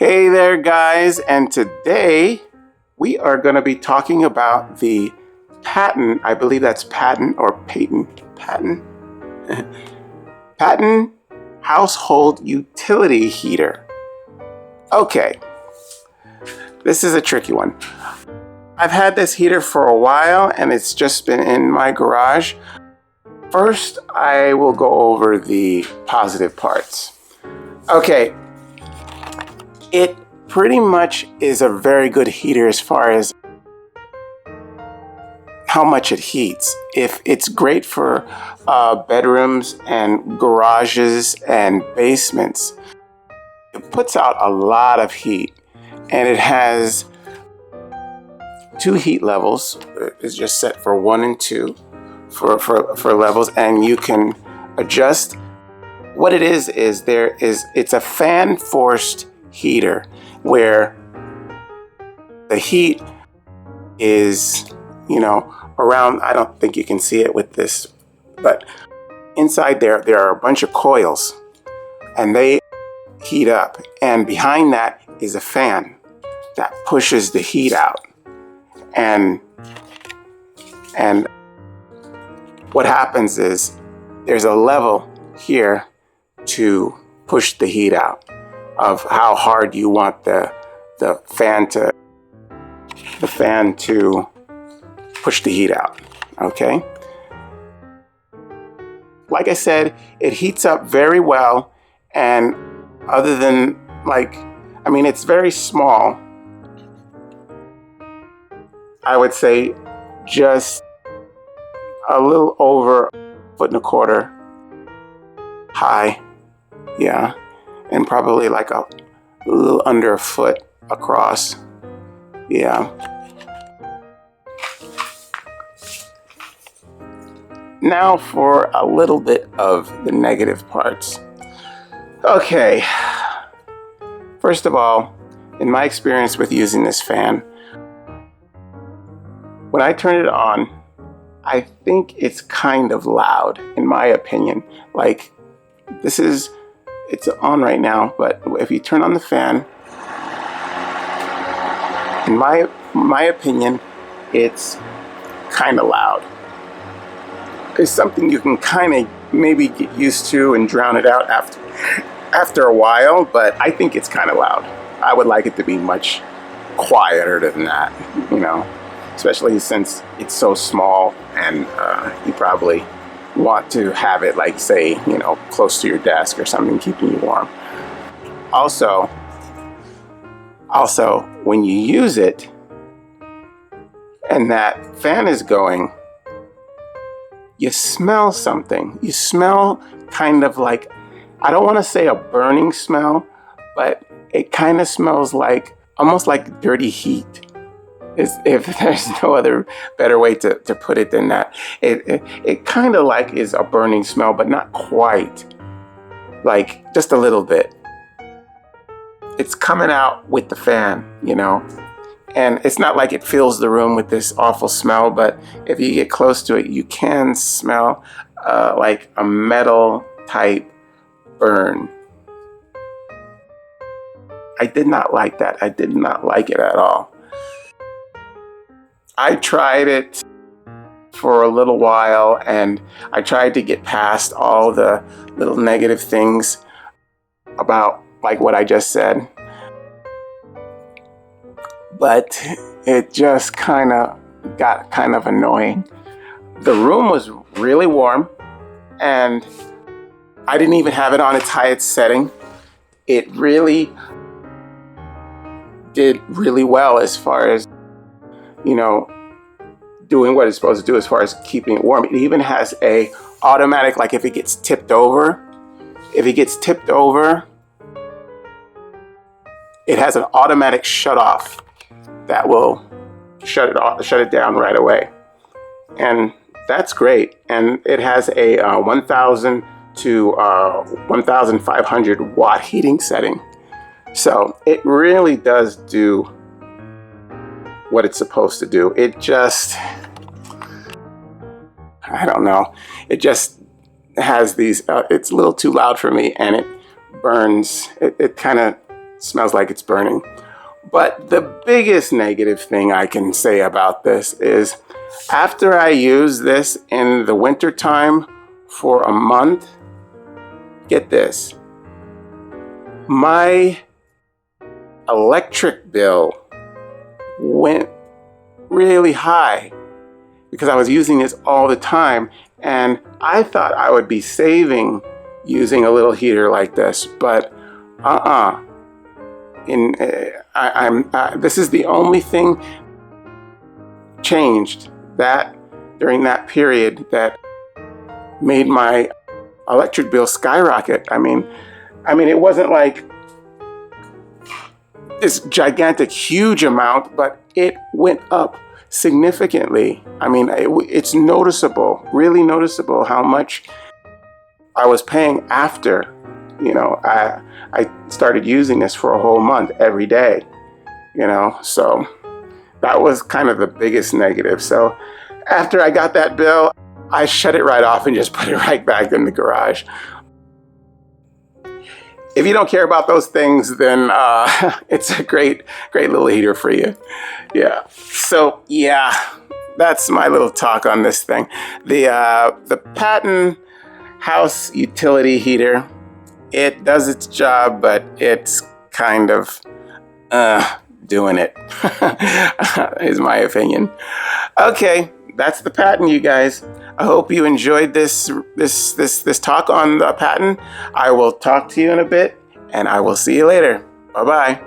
Hey there guys, and today we are going to be talking about the Patton, I believe that's Patton or Patton, Patton household utility heater. Okay, this is a tricky one. I've had this heater for a while and it's just been in my garage. First, I will go over the positive parts. Okay. It pretty much is a very good heater as far as how much it heats. If it's great for bedrooms and garages and basements, it puts out a lot of heat, and it has 2 heat levels. It's just set for 1 and 2 for levels, and you can adjust. What it is it's a fan forced heater where the heat is, around, I don't think you can see it with this, but inside there are a bunch of coils and they heat up, and behind that is a fan that pushes the heat out, and what happens is there's a level here to push the heat out of how hard you want the fan to push the heat out. Okay, like I said, it heats up very well, and other than it's very small. I would say just a little over 1.25 feet high, yeah, and probably like a little under 1 foot across, yeah. Now for a little bit of the negative parts. Okay, first of all, in my experience with using this fan, when I turn it on, I think it's kind of loud, in my opinion. Like, it's on right now, but if you turn on the fan, in my opinion, it's kind of loud. It's something you can kind of maybe get used to and drown it out after a while, but I think it's kind of loud. I would like it to be much quieter than that, especially since it's so small, and you probably want to have it, like, say, close to your desk or something, keeping you warm. Also, when you use it and that fan is going, you smell something. You smell kind of like, I don't want to say a burning smell, but it kind of smells like, almost like dirty heat. If there's no other better way to put it than that. It kind of like is a burning smell, but not quite. Like, just a little bit. It's coming out with the fan, and it's not like it fills the room with this awful smell, but if you get close to it, you can smell like a metal type burn. I did not like that. I did not like it at all. I tried it for a little while, and I tried to get past all the little negative things about, like, what I just said. But it just kind of got kind of annoying. The room was really warm, and I didn't even have it on its highest setting. It really did really well as far as, doing what it's supposed to do as far as keeping it warm. It even has a automatic, like, if it gets tipped over, it has an automatic shut off that will shut it down right away. And that's great. And it has a 1,000 to 1,500 watt heating setting. So it really does do what it's supposed to do. It just, I don't know. It just has these, it's a little too loud for me, and it burns. It kind of smells like it's burning. But the biggest negative thing I can say about this is after I use this in the winter time for a month, get this, my electric bill went really high because I was using this all the time, and I thought I would be saving using a little heater like this, but this is the only thing changed that during that period that made my electric bill skyrocket. I mean, it wasn't like this gigantic, huge amount, but it went up significantly. I mean, it's noticeable, really noticeable how much I was paying after, you know, I started using this for a whole month every day, you know, so that was kind of the biggest negative. So after I got that bill, I shut it right off and just put it right back in the garage. If you don't care about those things, then it's a great little heater for you. Yeah. So yeah, that's my little talk on this thing. The Patton house utility heater, it does its job, but it's kind of doing it, is my opinion. Okay, that's the Patton, you guys. I hope you enjoyed this talk on the Patton. I will talk to you in a bit, and I will see you later. Bye-bye.